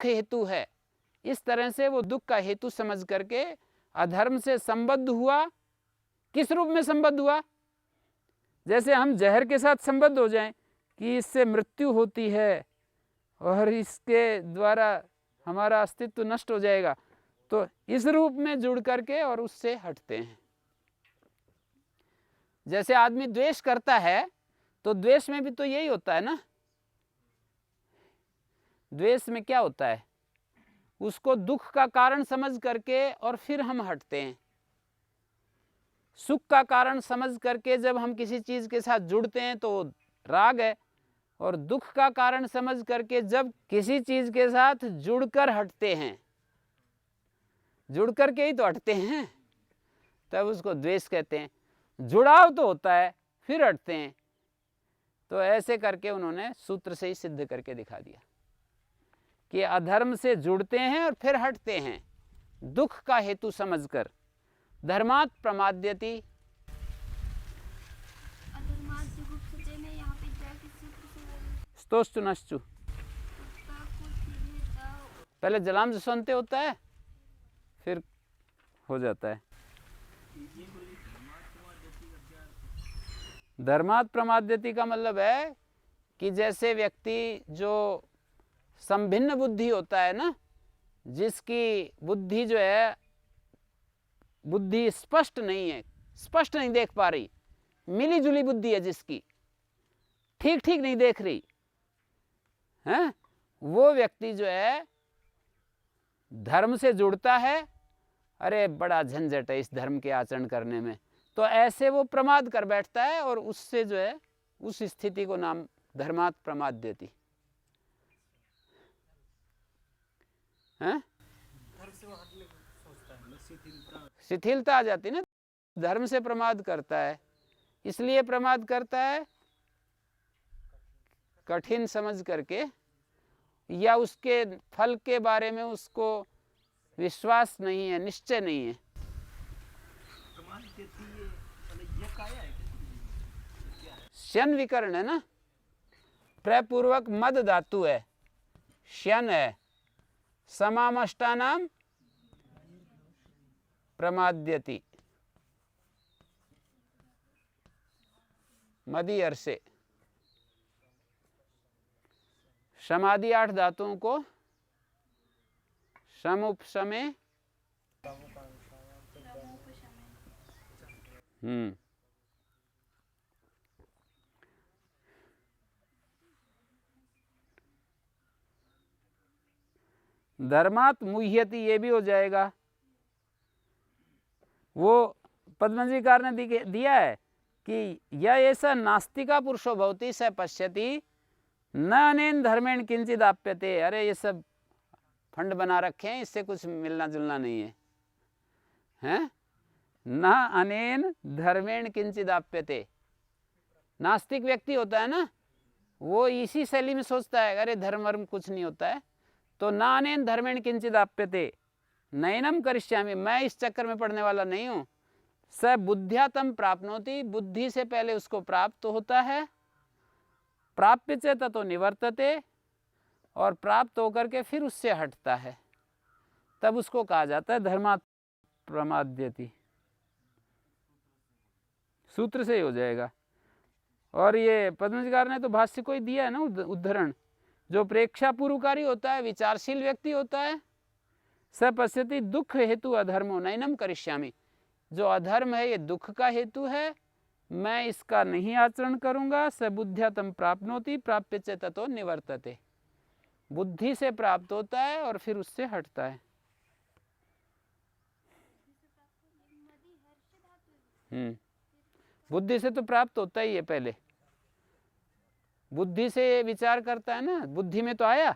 हेतु है, इस तरह से वो दुख का हेतु समझ करके अधर्म से संबद्ध हुआ। किस रूप में संबद्ध हुआ? जैसे हम जहर के साथ संबद्ध हो जाएं कि इससे मृत्यु होती है और इसके द्वारा हमारा अस्तित्व नष्ट हो जाएगा, तो इस रूप में जुड़ करके और उससे हटते हैं। जैसे आदमी द्वेष करता है तो द्वेष में भी तो यही होता है ना। द्वेष में क्या होता है? उसको दुख का कारण समझ करके और फिर हम हटते हैं। सुख का कारण समझ करके जब हम किसी चीज के साथ जुड़ते हैं तो राग है, और दुख का कारण समझ करके जब किसी चीज के साथ जुड़कर हटते हैं, जुड़ करके ही तो हटते हैं, तब उसको द्वेष कहते हैं। जुड़ाव तो होता है फिर हटते हैं। तो ऐसे करके उन्होंने सूत्र से ही सिद्ध करके दिखा दिया कि अधर्म से जुड़ते हैं और फिर हटते हैं दुख का हेतु समझकर। धर्मात् प्रमाद्यति। स्तोस्तु नश्चु। पहले जलाम जसवंते होता है फिर हो जाता है। धर्मात् प्रमाद्यति का मतलब है कि जैसे व्यक्ति जो संभिन्न बुद्धि होता है ना, जिसकी बुद्धि जो है बुद्धि स्पष्ट नहीं है, स्पष्ट नहीं देख पा रही, मिली जुली बुद्धि है जिसकी, ठीक ठीक नहीं देख रही है, वो व्यक्ति जो है धर्म से जुड़ता है। अरे बड़ा झंझट है इस धर्म के आचरण करने में, तो ऐसे वो प्रमाद कर बैठता है और उससे जो है उस स्थिति को नाम धर्मात् प्रमाद्यति है। शिथिलता आ जाती ना, धर्म से प्रमाद करता है, इसलिए प्रमाद करता है कठिन समझ करके, या उसके फल के बारे में उसको विश्वास नहीं है, निश्चय नहीं है। शन विकर्ण है ना, प्रपूर्वक मद धातु है, शन है। समामष्टानाम प्रमाद्यति, मदी अर्से। समाधि 8 धातुओं को समुपशमे धर्मात् मुह्यति, ये भी हो जाएगा। वो पद्मजीकार ने दिया है कि यह ऐसा नास्तिका पुरुषो भवति स पश्यति न अनेन धर्मेण किंचित आप्यते। अरे ये सब फंड बना रखे हैं, इससे कुछ मिलना जुलना नहीं है, हैं? न अनेन धर्मेण किंचित आप्यते। नास्तिक व्यक्ति होता है ना, वो इसी शैली में सोचता है, अरे धर्म वर्म कुछ नहीं होता है। तो न अनेन धर्मेण किंचित आप्यते नयनम करिष्यामि, मैं इस चक्कर में पड़ने वाला नहीं हूं। स बुद्ध्या तम प्राप्नोति, बुद्धि से पहले उसको प्राप्त होता है। प्राप्य च ततो निवर्तते, और प्राप्त होकर के फिर उससे हटता है, तब उसको कहा जाता है धर्मात् प्रमाद्यति। सूत्र से ही हो जाएगा। और ये पद्मजीकार ने तो भाष्य को ही दिया है ना उद्धरण, जो प्रेक्षा पूर्वकारी होता है, विचारशील व्यक्ति होता है। स पश्यति दुख हेतु अधर्मो नैनम करिष्यामि, जो अधर्म है ये दुख का हेतु है, मैं इसका नहीं आचरण करूंगा। स बुद्ध्या तम प्राप्नोति प्राप्य च ततो निवर्तते, बुद्धि से प्राप्त होता है और फिर उससे हटता है। बुद्धि से तो प्राप्त होता ही है, पहले बुद्धि से विचार करता है ना, बुद्धि में तो आया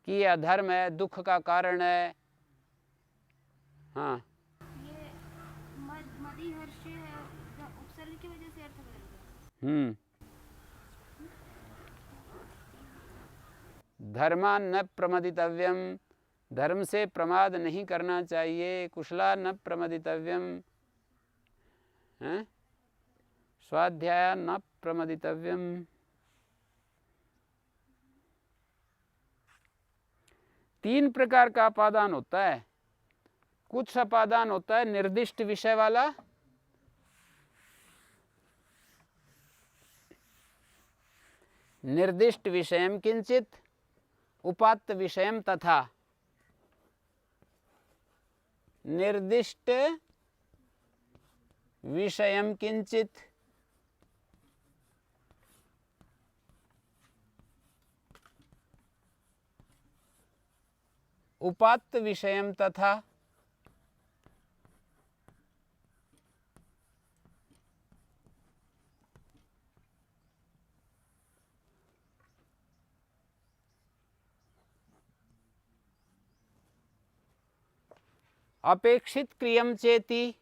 कि ये अधर्म है, दुख का कारण है। हाँ, ये मदी हर्ष उपसर्ग की वजह से अर्थ बदल गया। धर्मा न प्रमदितव्यम, धर्म से प्रमाद नहीं करना चाहिए। कुशला न प्रमदितव्यम, स्वाध्याय न प्रमदितव्यम। तीन प्रकार का अपादान होता है। कुछ अपादान होता है निर्दिष्ट विषय वाला, निर्दिष्ट विषयम किंचित, उपात्त विषयम तथा। निर्दिष्ट विषयम किंचित, उपात्त विषयम तथा। अपेक्षित क्रियम चेति,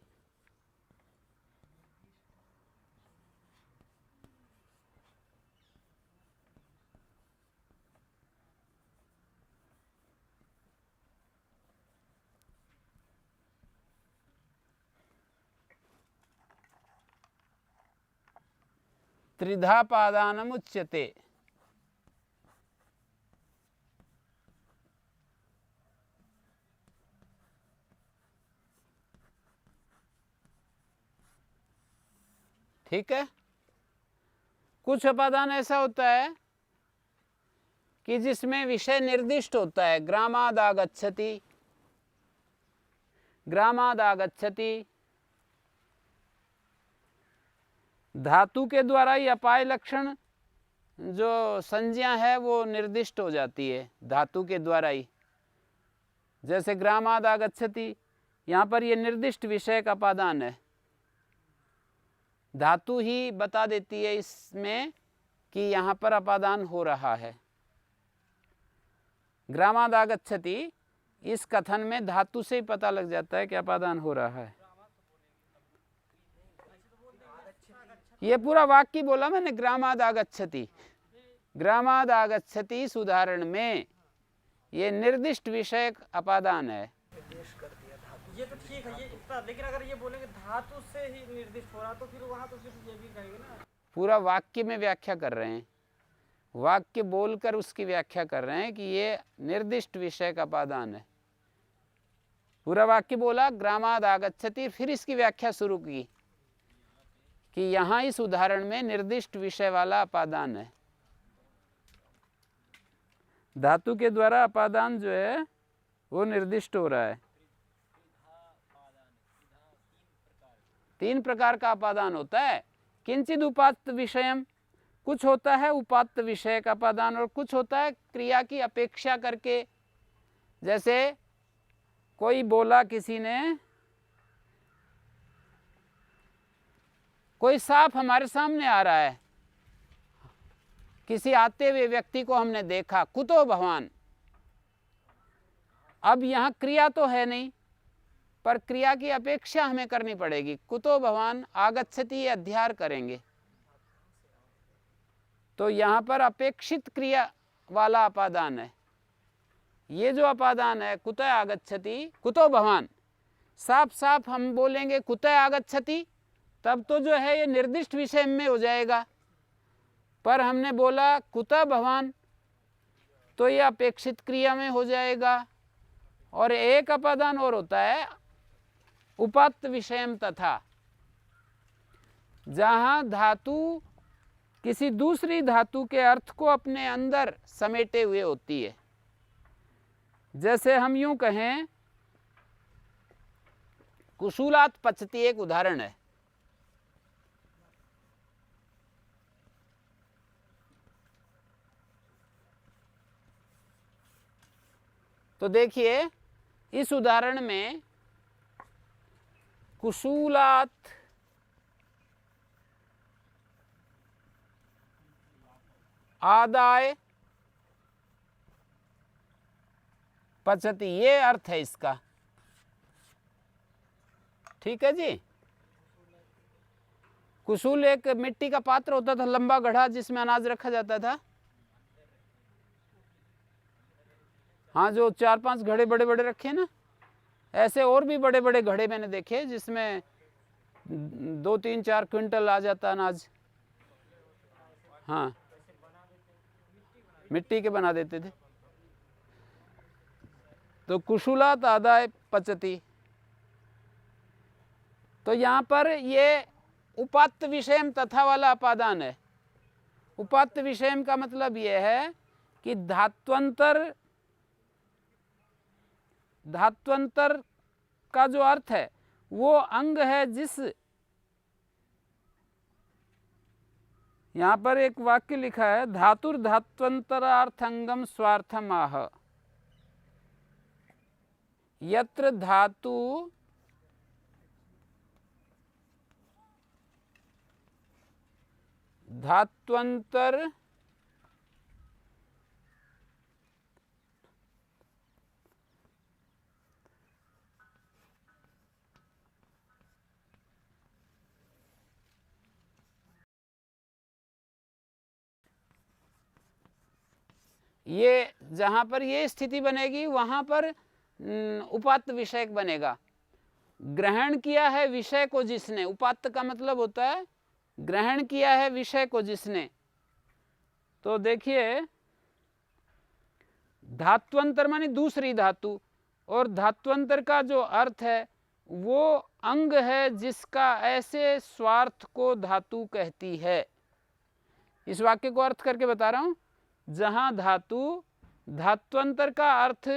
त्रिधापादानम उच्यते। ठीक है। कुछ अपादान ऐसा होता है कि जिसमें विषय निर्दिष्ट होता है। ग्रामाद आगच्छति, ग्रामाद आगच्छति, धातु के द्वारा ही अपाय लक्षण जो संज्ञा है वो निर्दिष्ट हो जाती है धातु के द्वारा ही। जैसे ग्रामाद आगच्छति, यहाँ पर ये निर्दिष्ट विषय का अपादान है। धातु ही बता देती है इसमें कि यहाँ पर अपादान हो रहा है। ग्रामाद आगच्छति, इस कथन में धातु से ही पता लग जाता है कि अपादान हो रहा है। ये पूरा वाक्य बोला मैंने, ग्रामाद आगच्छति। ग्रामाद आगच्छति इस उदाहरण में ये निर्दिष्ट विषय अपादान है। ये तो ठीक है, ये इतना, लेकिन अगर ये बोलेंगे धातु से ही निर्दिष्ट हो रहा तो फिर वहां तो फिर ये भी कहेंगे ना। पूरा वाक्य में व्याख्या कर रहे हैं, वाक्य बोलकर उसकी व्याख्या कर रहे हैं कि ये निर्दिष्ट विषय का अपादान है। पूरा वाक्य बोला ग्रामाद आगच्छति, फिर इसकी व्याख्या शुरू की कि यहाँ इस उदाहरण में निर्दिष्ट विषय वाला अपादान है। धातु के द्वारा अपादान जो है वो निर्दिष्ट हो रहा है। तीन प्रकार का अपादान होता है। किंचित उपात्त विषयम, कुछ होता है उपात्त विषय का अपादान और कुछ होता है क्रिया की अपेक्षा करके। जैसे कोई बोला, किसी ने, कोई सांप हमारे सामने आ रहा है, किसी आते हुए व्यक्ति को हमने देखा, कुतो भवान। अब यहाँ क्रिया तो है नहीं, पर क्रिया की अपेक्षा हमें करनी पड़ेगी। कुतो भवान आगच्छति अध्यार करेंगे तो यहाँ पर अपेक्षित क्रिया वाला अपादान है। ये जो अपादान है कुतः आगच्छति, कुतो भवान, साफ साफ हम बोलेंगे कुतः आगच्छति तब तो जो है ये निर्दिष्ट विषय में हो जाएगा। पर हमने बोला कुतः भवान तो ये अपेक्षित क्रिया में हो जाएगा। और एक अपादान और होता है उपात्त विषयम तथा, जहाँ धातु किसी दूसरी धातु के अर्थ को अपने अंदर समेटे हुए होती है। जैसे हम यूं कहें, कुशूलात पचती एक उदाहरण है। तो देखिए इस उदाहरण में कुशूलात आदाय पचती, ये अर्थ है इसका। ठीक है जी। कुशूल एक मिट्टी का पात्र होता था, लंबा गढ़ा जिसमें अनाज रखा जाता था। हाँ, जो 4-5 घड़े बड़े बड़े रखे ना, ऐसे और भी बड़े बड़े घड़े मैंने देखे जिसमें 2-3-4 क्विंटल आ जाता अनाज। हाँ, मिट्टी के बना देते थे। तो कुशूलात आदाय पचती। तो यहाँ पर ये उपात्त विषयम तथा वाला अपादान है। उपात्त विषयम का मतलब ये है कि धात्वंतर का जो अर्थ है वो अंग है जिस, यहाँ पर एक वाक्य लिखा है, धातुर्धात्वंतरार्थंगम स्वार्थम आह। यत्र धातु धात्वंतर ये जहाँ पर ये स्थिति बनेगी वहाँ पर उपात्त विषयक बनेगा। ग्रहण किया है विषय को जिसने, उपात्त का मतलब होता है ग्रहण किया है विषय को जिसने। तो देखिए धात्वंतर मानी दूसरी धातु, और धात्वंतर का जो अर्थ है वो अंग है जिसका ऐसे स्वार्थ को धातु कहती है। इस वाक्य को अर्थ करके बता रहा हूं। जहां धातु धात्वंतर का अर्थ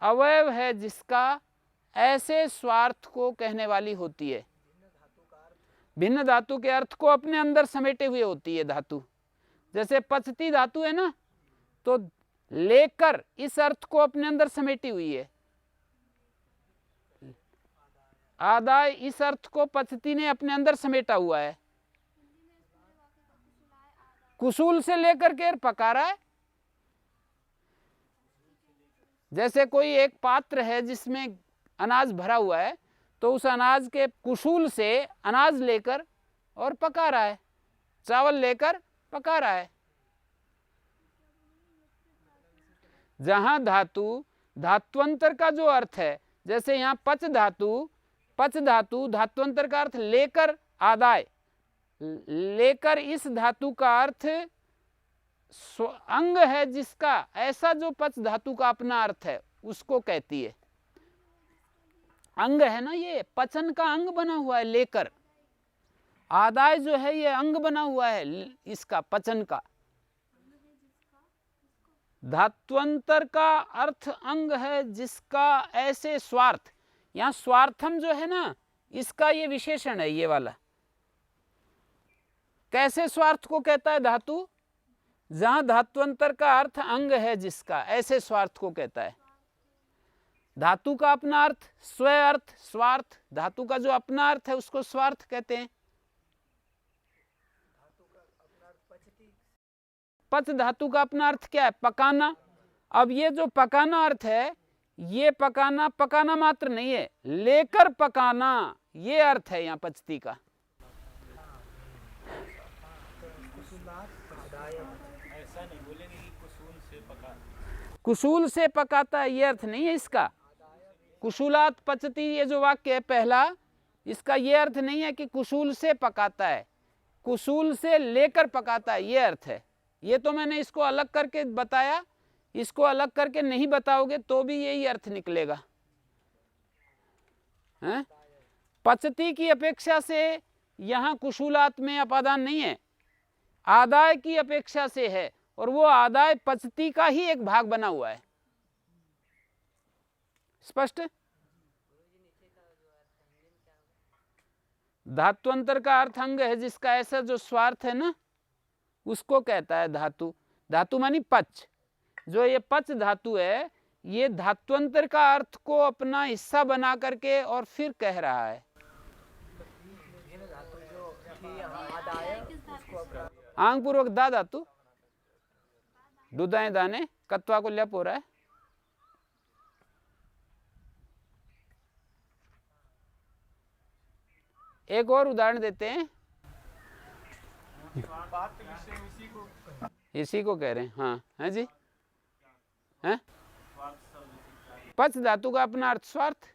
अवयव है जिसका ऐसे स्वार्थ को कहने वाली होती है। भिन्न धातु के अर्थ को अपने अंदर समेटे हुए होती है धातु। जैसे पचती धातु है ना, तो लेकर इस अर्थ को अपने अंदर समेटी हुई है। आदाय इस अर्थ को पचती ने अपने अंदर समेटा हुआ है। कुसूल से लेकर के पका रहा है। जैसे कोई एक पात्र है जिसमें अनाज भरा हुआ है, तो उस अनाज के कुसूल से अनाज लेकर और पका रहा है, चावल लेकर पका रहा है। जहां धातु धात्वंतर का जो अर्थ है, जैसे यहाँ पच धातु धात्वंतर का अर्थ लेकर, आदाय लेकर, इस धातु का अर्थ अंग है जिसका ऐसा जो पच धातु का अपना अर्थ है उसको कहती है। अंग है ना, ये पचन का अंग बना हुआ है लेकर। आदाय जो है ये अंग बना हुआ है इसका पचन का। धात्वंतर का अर्थ अंग है जिसका ऐसे स्वार्थ, यहां स्वार्थम जो है ना इसका ये विशेषण है, ये वाला। कैसे स्वार्थ को कहता है धातु? जहां धात्वंतर का अर्थ अंग है जिसका, ऐसे स्वार्थ को कहता है। धातु का अपना अर्थ स्व अर्थ स्वार्थ, धातु का जो अपना अर्थ है उसको स्वार्थ कहते हैं। पच धातु का अपना अर्थ क्या है? पकाना। अब ये जो पकाना अर्थ है, ये पकाना मात्र नहीं है, लेकर पकाना, ये अर्थ है यहाँ पचती का। ऐसा नहीं बोलेंगे कि कुसूल से पका, कुसूल से पकाता है, ये अर्थ नहीं है इसका। कुशूलात पचती ये जो वाक्य है पहला, इसका ये अर्थ नहीं है कि कुसूल से पकाता है, कुसूल से लेकर पकाता है, ये अर्थ है। ये तो मैंने इसको अलग करके बताया, इसको अलग करके नहीं बताओगे तो भी यही अर्थ निकलेगा। हैं? पचती की अपेक्षा से यहाँ कुशूलात में अपादान नहीं है, आदाय की अपेक्षा से है, और वो आदाय पचती का ही एक भाग बना हुआ है। स्पष्ट? धात्वंतर का अर्थ अंग है जिसका ऐसा जो स्वार्थ है ना उसको कहता है धातु। धातु मानी पच। जो ये पच धातु है ये धात्वंतर का अर्थ को अपना हिस्सा बना करके और फिर कह रहा है। आंग पूर्वक दा धातु, दुदाएं दाने, कत्वा को ल्याप हो रहा है। एक और उदाहरण देते हैं, इसी को कह रहे हैं। हाँ है जी, हैं? पच धातु का अपना अर्थ स्वार्थ।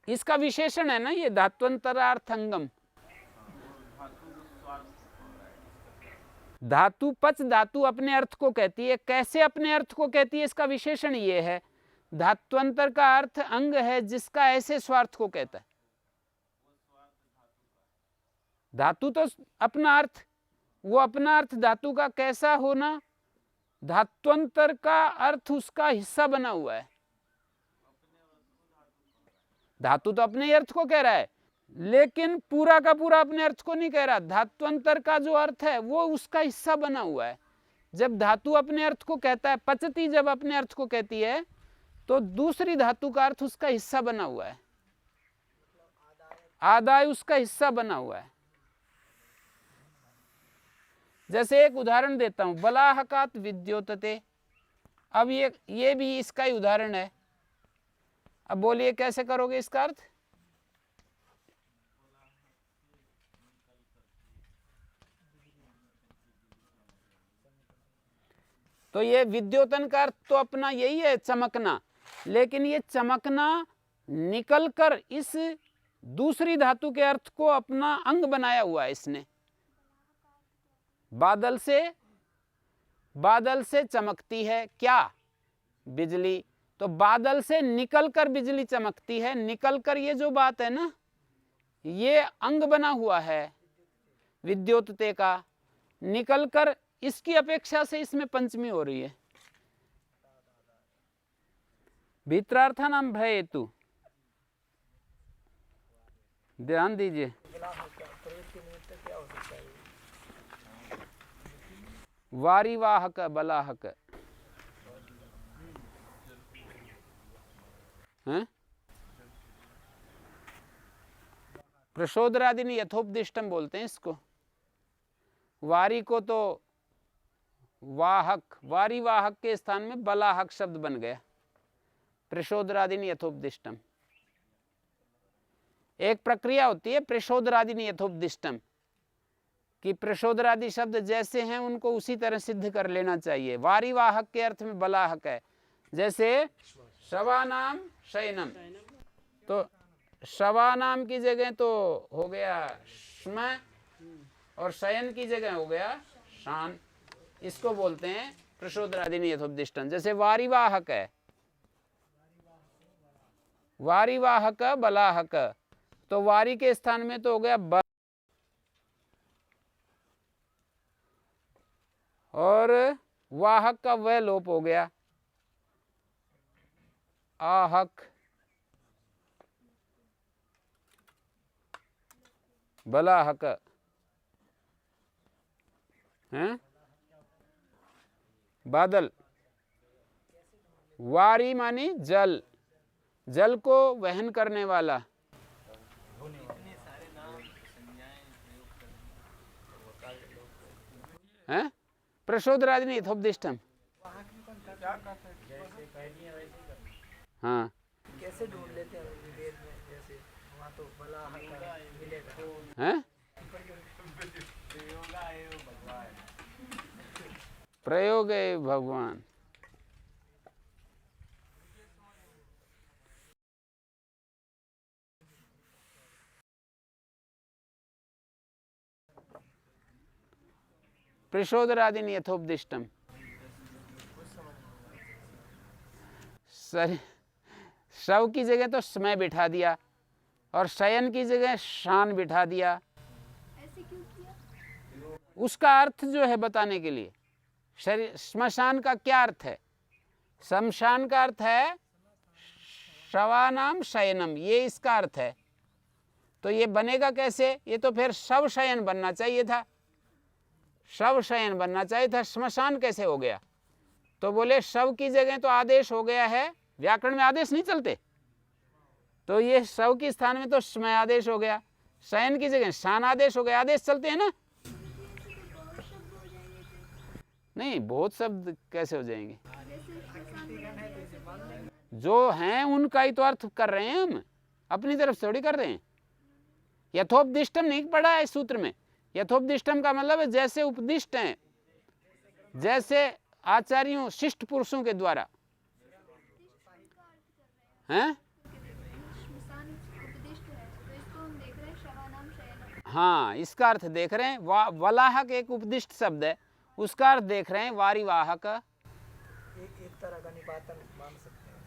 इसका विशेषण है ना ये धात्वंतरार्थंगम। धातु पच धातु अपने अर्थ को कहती है। कैसे अपने अर्थ को कहती है, इसका विशेषण ये है, धात्वंतर का अर्थ अंग है जिसका ऐसे स्वार्थ को कहता है। धातु तो अपना अर्थ, वो अपना अर्थ धातु का कैसा होना, धात्वंतर का अर्थ उसका हिस्सा बना हुआ है। धातु तो अपने अर्थ को कह रहा है, लेकिन पूरा का पूरा अपने अर्थ को नहीं कह रहा। धात्वंतर का जो अर्थ है वो उसका हिस्सा बना हुआ है। जब धातु अपने अर्थ को कहता है, पचती जब अपने अर्थ को कहती है, तो दूसरी धातु का अर्थ उसका हिस्सा बना हुआ है। आदाय उसका हिस्सा बना हुआ है। जैसे एक उदाहरण देता हूं, बलाहकात विद्योतते। अब ये भी इसका ही उदाहरण है। अब बोलिए कैसे करोगे इसका अर्थ? तो ये विद्योतन का अर्थ तो अपना यही है, चमकना, लेकिन ये चमकना निकलकर इस दूसरी धातु के अर्थ को अपना अंग बनाया हुआ है इसने। बादल से चमकती है क्या? बिजली। तो बादल से निकलकर बिजली चमकती है। निकलकर ये जो बात है ना, ये अंग बना हुआ है विद्योतते का। निकलकर इसकी अपेक्षा से इसमें पंचमी हो रही है। भीतरार्था नाम भय हेतु, ध्यान दीजिए। वारिवाहक बलाहक हैं? प्रशोदरादिनी यथोपदिष्टम बोलते हैं इसको। वारी को तो वाहक, वारिवाहक के स्थान में बलाहक शब्द बन गया। प्रशोदरादिनी यथोपदिष्टम। एक प्रक्रिया होती है प्रशोदरादिनी यथोपदिष्टम, कि प्रशोदरादि शब्द जैसे हैं उनको उसी तरह सिद्ध कर लेना चाहिए। वारिवाहक के अर्थ में बलाहक है। जैसे शवानाम शयनम, तो शवानाम की जगह तो हो गया श्म, और शयन की जगह हो गया शान। इसको बोलते हैं प्रशोदरादिनी यथोपदिष्टम। जैसे वारिवाहक है, वारिवाहक बलाहक, तो वारी के स्थान में तो हो गया ब, और वाहक का वह लोप हो गया आहक, बलाहक हैं। बादल, वारी मानी जल, जल को वहन करने वाला। हैं? प्रशोदरादिनी यथोपदिष्टम। हाँ, कैसे ढूंढ लेते हैं वेद में, जैसे वहाँ तो बलाहक मिलेगा। हैं? प्रयोग है भगवान। प्रशोदरादिनी यथोपदिष्टम। शव की जगह तो समय बिठा दिया, और शयन की जगह शान बिठा दिया। ऐसे क्यों किया? उसका अर्थ जो है बताने के लिए। श्मशान का क्या अर्थ है? शमशान का अर्थ है शवानाम शयनम, ये इसका अर्थ है। तो ये बनेगा कैसे? ये तो फिर शव शयन बनना चाहिए था, शव शयन बनना चाहिए था। श्मशान कैसे हो गया? तो बोले शव की जगह तो आदेश हो गया है, व्याकरण में आदेश नहीं चलते, तो ये शव के स्थान में तो समय आदेश हो गया, शयन की जगह शान आदेश हो गया। आदेश चलते हैं ना? नहीं, बहुत शब्द कैसे हो जाएंगे? जो हैं उनका ही तो अर्थ कर रहे हैं हम, अपनी तरफ थोड़ी कर रहे हैं। यथोपदिष्टम नहीं पढ़ा है इस सूत्र में। यथोपदिष्टम का मतलब है जैसे उपदिष्ट हैं, जैसे आचार्यों शिष्ट पुरुषों के द्वारा हैं। हाँ, इसका अर्थ देख रहे हैं। वलाहक एक उपदिष्ट शब्द है, उसका अर्थ देख रहे हैं वारिवाहक। एक तरह का निपातन मान सकते हैं।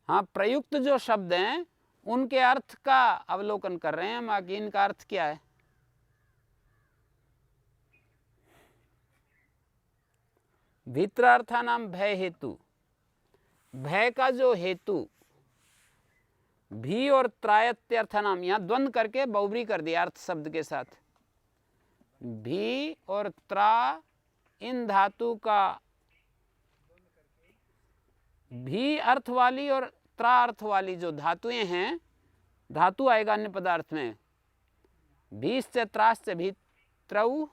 हाँ, प्रयुक्त जो शब्द हैं उनके अर्थ का अवलोकन कर रहे हैं हम, आगे इनका अर्थ क्या है। भित्रार्था नाम भय हेतु, भय का जो हेतु, भी और त्रायत्यर्थ नाम, यहां द्वंद करके बहुब्री कर दिया अर्थ शब्द के साथ। भी और त्रा इन धातु का, भी अर्थ वाली और त्रा अर्थ वाली जो धातुएं हैं, धातु आएगा अन्य पदार्थ में, भीश्च त्राश्च भित्रौ,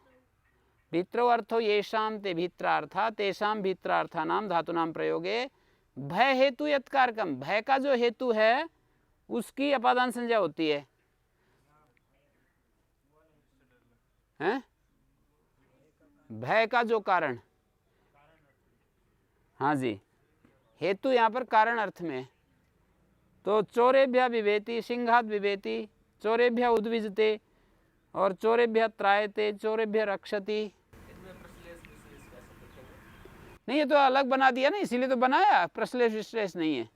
भित्रौ अर्थो येषां ते भित्रार्था तेषां भित्रार्थानां धातूनां प्रयोगे भय हेतु यत्कारकम, भय का जो हेतु है उसकी अपादान संज्ञा होती है, हैं? भय का जो कारण, हाँ जी, हेतु यहाँ पर कारण अर्थ में। तो चोरेभ्य विभेति, सिंहात विभेति, चोरेभ्य उद्विजते और चोरेभ्य त्रायते, चोरेभ्य रक्षति। नहीं, ये तो अलग बना दिया ना, इसीलिए तो बनाया, प्रश्लेष विश्लेष नहीं है।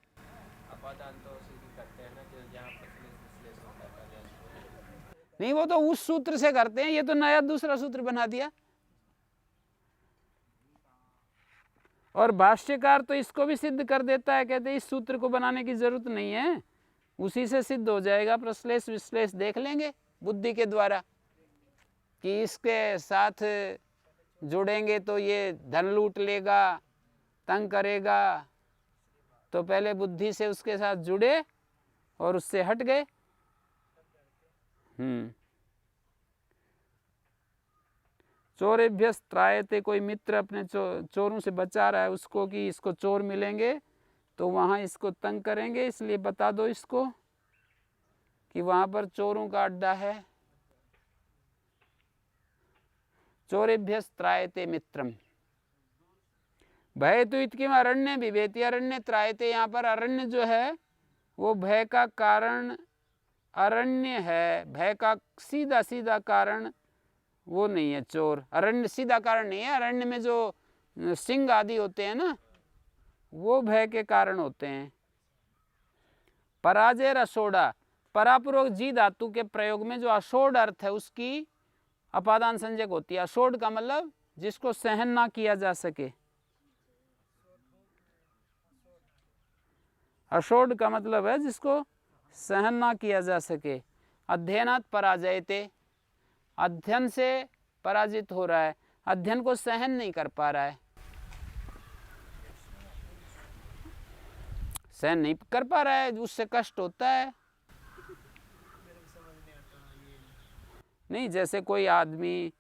नहीं, वो तो उस सूत्र से करते हैं, ये तो नया दूसरा सूत्र बना दिया। और भाष्यकार तो इसको भी सिद्ध कर देता है, कहते हैं इस सूत्र को बनाने की जरूरत नहीं है, उसी से सिद्ध हो जाएगा। प्रश्लेष विश्लेष देख लेंगे बुद्धि के द्वारा कि इसके साथ जुड़ेंगे तो ये धन लूट लेगा, तंग करेगा, तो पहले बुद्धि से उसके साथ जुड़े और उससे हट गए। चोरेभ्यस त्रायते, कोई मित्र अपने चोरों से बचा रहा है उसको कि इसको चोर मिलेंगे तो वहां इसको तंग करेंगे, इसलिए बता दो इसको कि वहां पर चोरों का अड्डा है। चोरेभ्यस त्रायते मित्रम, भय तो इतकिम अरण्य विभेति, अरण्य त्रायते, यहाँ पर अरण्य जो है वो भय का कारण अरण्य है, भय का सीधा सीधा कारण वो नहीं है चोर, अरण्य सीधा कारण नहीं है। अरण्य में जो सिंह आदि होते हैं ना, वो भय के कारण होते हैं। पराजय अशोड़ा, परापूर्वक जी धातु के प्रयोग में जो अशोड़ अर्थ है उसकी अपादान संज्ञक होती है। अशोड़ का मतलब जिसको सहन ना किया जा सके, अशोड़ का मतलब है जिसको सहन ना किया जा सके। अध्ययनात् पराजयते, अध्ययन से पराजित हो रहा है, अध्ययन को सहन नहीं कर पा रहा है, सहन नहीं कर पा रहा है, उससे कष्ट होता है। नहीं, जैसे कोई आदमी,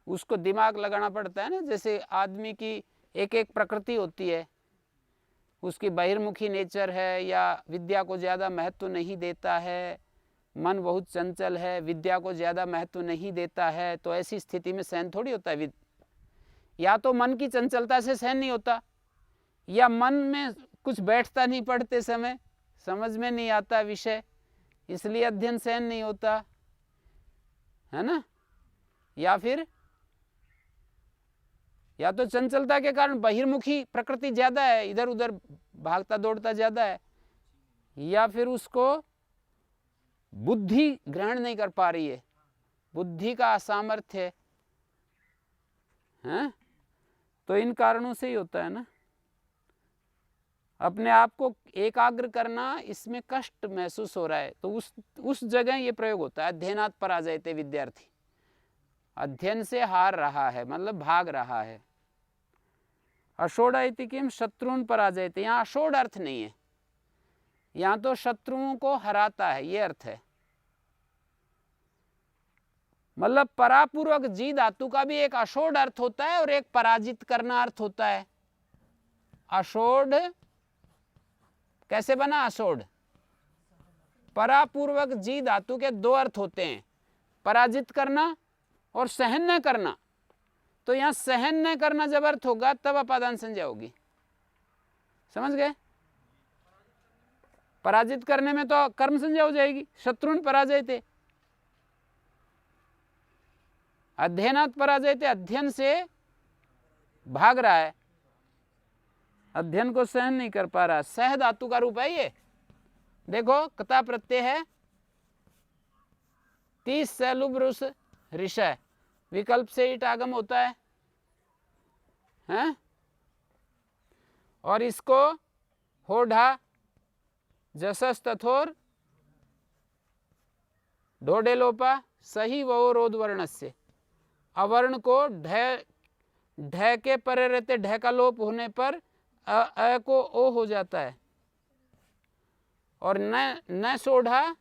उसको दिमाग लगाना पड़ता है ना, जैसे आदमी की एक एक प्रकृति होती है, उसकी बहिर्मुखी नेचर है या विद्या को ज़्यादा महत्व नहीं देता है, मन बहुत चंचल है, विद्या को ज़्यादा महत्व नहीं देता है, तो ऐसी स्थिति में सहन थोड़ी होता है। या तो मन की चंचलता से सहन नहीं होता, या मन में कुछ बैठता नहीं पढ़ते समय, समझ में नहीं आता विषय, इसलिए अध्ययन सहन नहीं होता है ना। या फिर या तो चंचलता के कारण बहिर्मुखी प्रकृति ज़्यादा है, इधर उधर भागता दौड़ता ज़्यादा है, या फिर उसको बुद्धि ग्रहण नहीं कर पा रही है, बुद्धि का असामर्थ्य है, तो इन कारणों से ही होता है ना। अपने आप को एकाग्र करना, इसमें कष्ट महसूस हो रहा है, तो उस जगह ये प्रयोग होता है। अध्ययनात् पराजयते, विद्यार्थी अध्ययन से हार रहा है, मतलब भाग रहा है। अशोड़ा इति किम शत्रुन पराजयते, यहाँ अशोड़ अर्थ नहीं है, यहाँ तो शत्रुओं को हराता है, ये अर्थ है। मतलब परापूर्वक जी धातु का भी एक अशोड़ अर्थ होता है और एक पराजित करना अर्थ होता है। अशोड़ कैसे बना? अशोड़, परापूर्वक जी धातु के दो अर्थ होते हैं, पराजित करना और सहन न करना। तो यहां सहन न करना जब अर्थ होगा तब अपादान संज्ञा होगी, समझ गए? पराजित करने में तो कर्म संज्ञा हो जाएगी, शत्रुन पराजयते। अध्ययनात् पराजयते, अध्ययन से भाग रहा है, अध्ययन को सहन नहीं कर पा रहा। सह धातु का रूप है ये। देखो कता प्रत्यय है, 30 सैलुब रुस ऋषय, विकल्प से ईट आगम होता है, हैं? और इसको होढ़ा जसस तथोर ढोडे लोपा सही वो रोध वर्ण से, अवर्ण को ढ के परे रहते ढ का लोप होने पर अ को ओ हो जाता है, और न सोढ़ा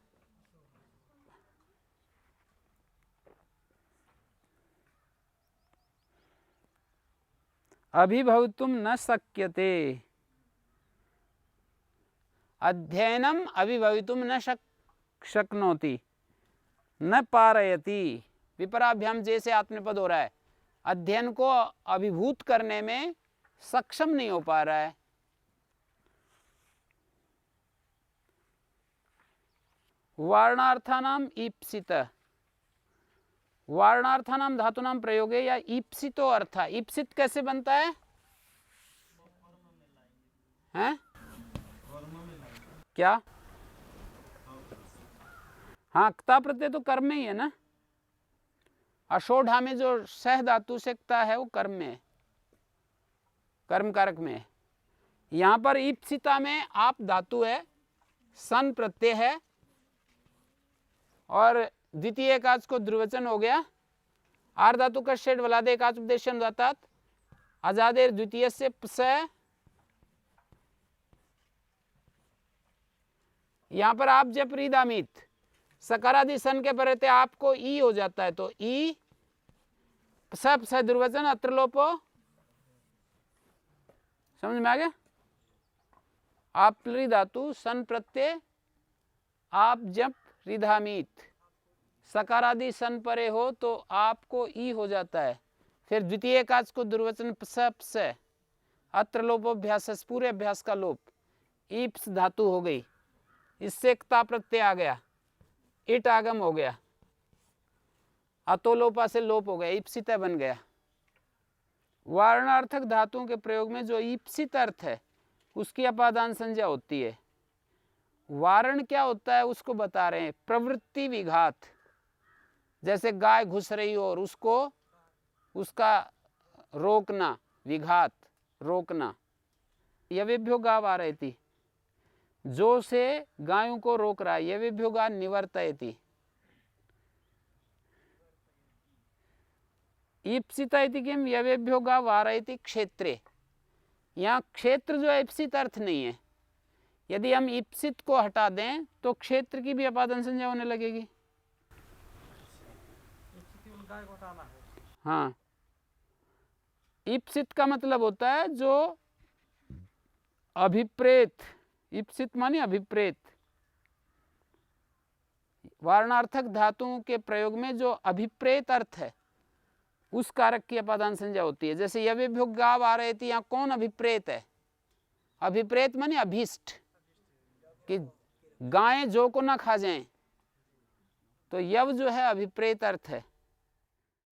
अभिभवितुम न शक्यते, अध्ययनम अभिभवितुम न शक्नोति, न पारयति, विपराभ्याम जैसे आत्मनेपद हो रहा है, अध्ययन को अभिभूत करने में सक्षम नहीं हो पा रहा है। वारणार्थानाम ईप्सित, वारणार्थानाम धातुनाम प्रयोगे या ईप्सितो अर्थ, ईप्सित कैसे बनता है? हैं? क्या? हाँ, क्ता प्रत्यय तो कर्म में ही है ना। अशोढ़ा में जो सह धातु से क्ता है वो कर्म में है, कर्म कारक में है। यहां पर ईप्सिता में आप धातु है, सन प्रत्यय है, और द्वितीय एकाच को द्विवचन हो गया। आर धातु का शेड वलादे एकाच उपदेशन जातात आजादेर द्वितीय से स, यहां पर आप जब रीदामित सकारादि सन के परते आपको ई हो जाता है, तो ई सब स दुर्वचन अत्र लोपो, समझ में आ गया? आप धातु सन प्रत्यय आप जब रिधामित सकारादि सन परे हो तो आपको ई हो जाता है। फिर द्वितीय एकाच को दुर्वचन से अत्र लोपोभ्यास, पूरे अभ्यास का लोप, ईप्स धातु हो गई, इससे क्ता प्रत्यय आ गया, इट आगम हो गया, अतोलोपा से लोप हो गया, ईप्सित बन गया। वारणार्थक धातुओं के प्रयोग में जो ईप्सित अर्थ है उसकी अपादान संज्ञा होती है। वारण क्या होता है उसको बता रहे हैं, प्रवृत्ति विघात, जैसे गाय घुस रही हो और उसको उसका रोकना, विघात रोकना। यवेभ्यो गाव आ रही थी, जो से गायों को रोक रहा है, यवेभ्यो गा निवर्तयति। ईप्सिता इति किम यवेभ्यो गा वारयति क्षेत्रे, यहाँ क्षेत्र जो है ईप्सित अर्थ नहीं है। यदि हम ईप्सित को हटा दें तो क्षेत्र की भी अपादन संज्ञा होने लगेगी। हाँ, ईप्सित का मतलब होता है जो अभिप्रेत, ईप्सित माने अभिप्रेत, वारणार्थक धातुओं के प्रयोग में जो अभिप्रेत अर्थ है उस कारक की अपादान संज्ञा होती है। जैसे यवेभ्यो गाव आ रही थी, यहाँ कौन अभिप्रेत है? अभिप्रेत माने अभीष्ट, कि गायें जो को ना खा जाएं, तो यव जो है अभिप्रेत अर्थ है।